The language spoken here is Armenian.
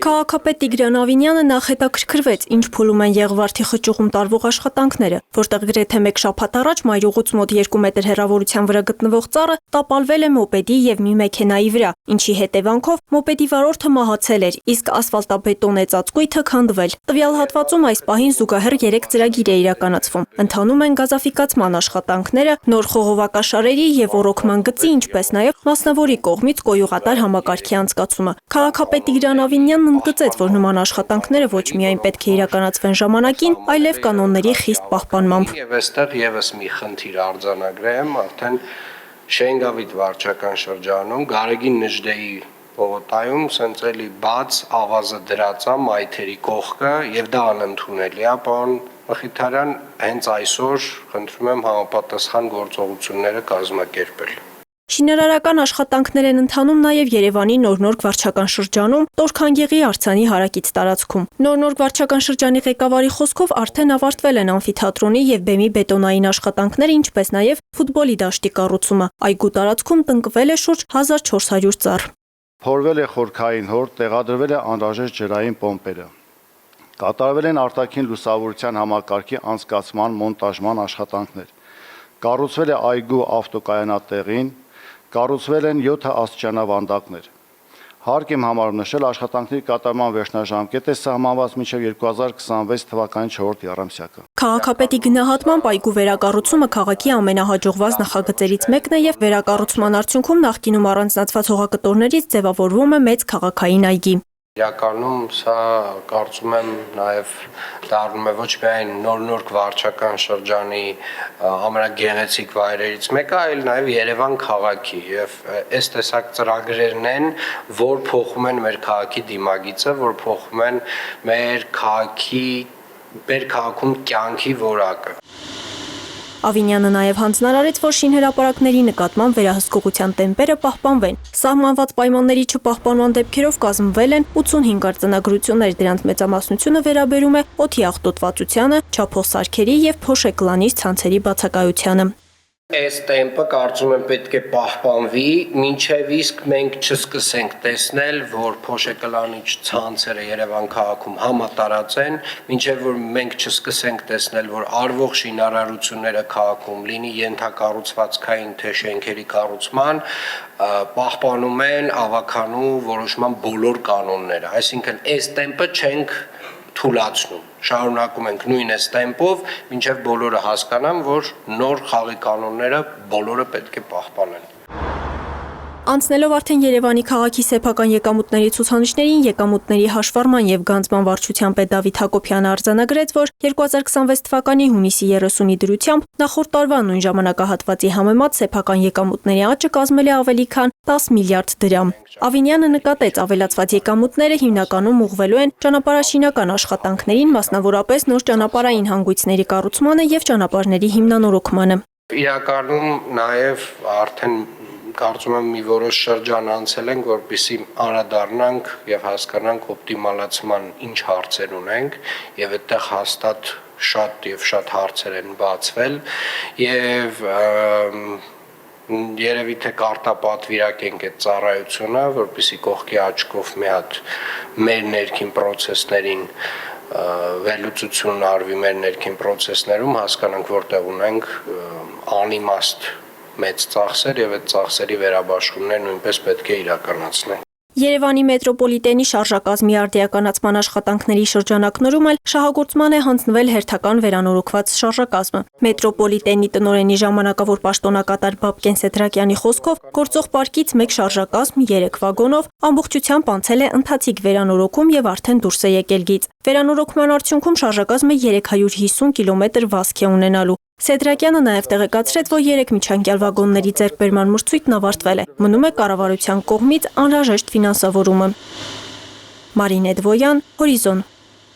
Քաղաքապետ Տիգրան Ավինյանը նախ հետաքրքրվեց, ինչ փուլում են Եղվարդի խճուղում տարվող աշխատանքները, որտեղ գրեթե մեկ շաբաթ առաջ մայրուղուց մոտ 2 մետր հեռավորության վրա գտնվող ծառը տապալվել է մոպեդի եւ մի մեքենայի վրա, ինչի հետևանքով մոպեդի վարորդը մահացել էր, իսկ ասֆալտաբետոնե ծածկույթը քանդվել։ Տվյալ հատվածում այս պահին զուգահեռ 3 ծրագիր է իրականացվում։ Ընթանում են գազաֆիկացման աշխատանքները, նոր խողովակաշարերի եւ ոռոգման գծի, ինչպես նաեւ մասնավորի կողմից կոյուղատար համակարգի անցկացումը։ Քաղաքապետ Տիգրան Ավինյանն ընդգծեց, որ նման աշխատանքները ոչ միայն պետք է իրականացվեն ժամանակին, այլև կանոնների խիստ պահպանմամբ։ Եվ այստեղ եւս մի խնդիր արձանագրեմ, արդեն Շենգավիթ վարչական շրջանում Գարեգին Նժդեի պողոտայում սենց էլի բաց ավազը դրած է մայթերի կողքը եւ դա անընդունելի է, պարոն Մխիթարյան, հենց այսօր խնդրում եմ համապատասխան գործողությունները կազմակերպել։ Շինարարական աշխատանքներ են ընթանում նաև Երևանի Նոր-Նորգ վարչական շրջանում, Տոր-Քանգեղի արձանի հարակից տարածքում։ Նոր-Նորգ վարչական շրջանի ղեկավարի խոսքով արդեն ավարտվել են ամֆիթատրոնի եւ բեմի բետոնային աշխատանքները, ինչպես նաև ֆուտբոլի դաշտի կառուցումը։ Այգու տարածքում տնկվել է շուրջ 1400 ծառ։ Փորվել է խորքային հոր, տեղադրվել է անհրաժեշտ ջրային պոմպերը։ Կատարվել են արտաքին լուսավորության համակարգի անցկացման մոնտաժման աշխատանքներ։ Կառուցվել է այգու ավտոկայանատեղին, կառուցվել են 7 աստիճանավանդակներ։ Հարկ եմ համարում նշել, աշխատանքների կատարման վերջնաժամկետ է սահմանված մինչև 2026 թվականի 4 եռամսյակը։ Քաղաքապետի գնահատմամբ այգու վերակառուցումը քաղաքի ամենահաջողված նախագծերից մեկն է եւ վերակառուցման արդյունքում նախկինում առանձնացված հողակտորներից ձևավորվում է մեծ քաղաքային այգի։ Իրականում սա կարծում եմ նաև դառնում է ոչ միայն Նոր-Նորգ վարչական շրջանի ամենագեղեցիկ վայրերից մեկը, այլ նաև Երևան քաղաքի եւ այս տեսակ ծրագրերն են, որ փոխում են մեր քաղաքի դիմագիծը, որ փոխում են մեր քաղաքում կյանքի որակը։ Ավինյանը նաև հանձնարարեց, որ շինհրապարակների նկատմամբ վերահսկողության տեմպերը պահպանվեն։ Սահմանված պայմանների չպահպանման դեպքերով կազմվել են 85 արձանագրություններ, դրանց մեծամասնությունը վերաբերում է օդի աղտոտվածությանը, չափող եւ փոշեկլանից ցանցերի բացակայությանը։ Այս տեմպը կարծում եմ պետք է պահպանվի, մինչև իսկ մենք չսկսենք տեսնել, որ փոշեկլանիչ ցանցերը Երևան քաղաքում համատարած են, մինչև որ մենք չսկսենք տեսնել, որ արվող շինարարությունները քաղաքում լինի ենթակառուցվածքային թե շենքերի կառուցման, պահպանում են ավականու որոշման բոլոր կանոնները, այսինքն այս տեմպը չենք թուլացնում, շարունակում ենք նույն այս տեմպով, մինչև բոլորը հասկանան, որ նոր խաղի կանոնները բոլորը պետք է պահպանեն։ Անցնելով արդեն Երևանի քաղաքի սեփական եկամուտների ցուցանիշներին, եկամուտների հաշվառման եւ գանձման վարչության պետ Դավիթ Հակոբյանը արձանագրեց, որ 2026 թվականի հունիսի 30-ի դրությամբ նախորդ տարվա նույն ժամանակահատվածի համեմատ սեփական եկամուտների աճը կազմել է ավելի քան 10 միլիարդ դրամ։ Ավինյանը նկատեց, ավելացված եկամուտները հիմնականում ուղղվելու են ճանապարհաշինական աշխատանքներին, մասնավորապես նոր ճանապարհային հանգույցների կառուցմանը եւ ճանապարհների հիմնանորոգմանը։ Իրականում նաեւ արդեն կարծում եմ մի որոշ շրջան անցել ենք, որպեսզի անդրադառնանք եւ հասկանանք օպտիմալացման ինչ հարցեր ունենք եւ այդտեղ հաստատ շատ հարցեր են բացվել եւ երևի թե կարտապատվիրակենք այդ ծառայությունը, որպեսզի կողքի աչքով մի հատ մեր ներքին process-ներին վերլուծություն արվի մեր ներքին process-ներում, հասկանանք որտեղ ունենք անիմաստ մեծ ծախսեր եւ այդ ծախսերի վերաբաշխումներ նույնպես պետք է իրականացնենք։ Երևանի մետրոպոլիտենի շարժակազմի արդիականացման աշխատանքների շրջանակներում էլ շահագործման է հանձնվել հերթական վերանորոգված շարժակազմը։ Մետրոպոլիտենի տնօրենի ժամանակավոր պաշտոնակատար Բաբկեն Սեդրակյանի խոսքով գործող պարկից մեկ շարժակազմ 3 վագոնով ամբողջությամբ անցել է ընթացիկ վերանորոգում եւ արդեն դուրս է եկել գիծ։ Վերանորոգման արդյունքում շարժակազմը 350 կիլոմետր վազք է ունենալու։ Սեդրակյանը նաև տեղեկացրեց, որ 3 միջանկյալ վագոնների ձեռքբերման մրցույթն ավարտվել է։ Մնում է կառավարության կողմից անհրաժեշտ ֆինանսավորումը։ Մարինե Դվոյան, Հորիզոն։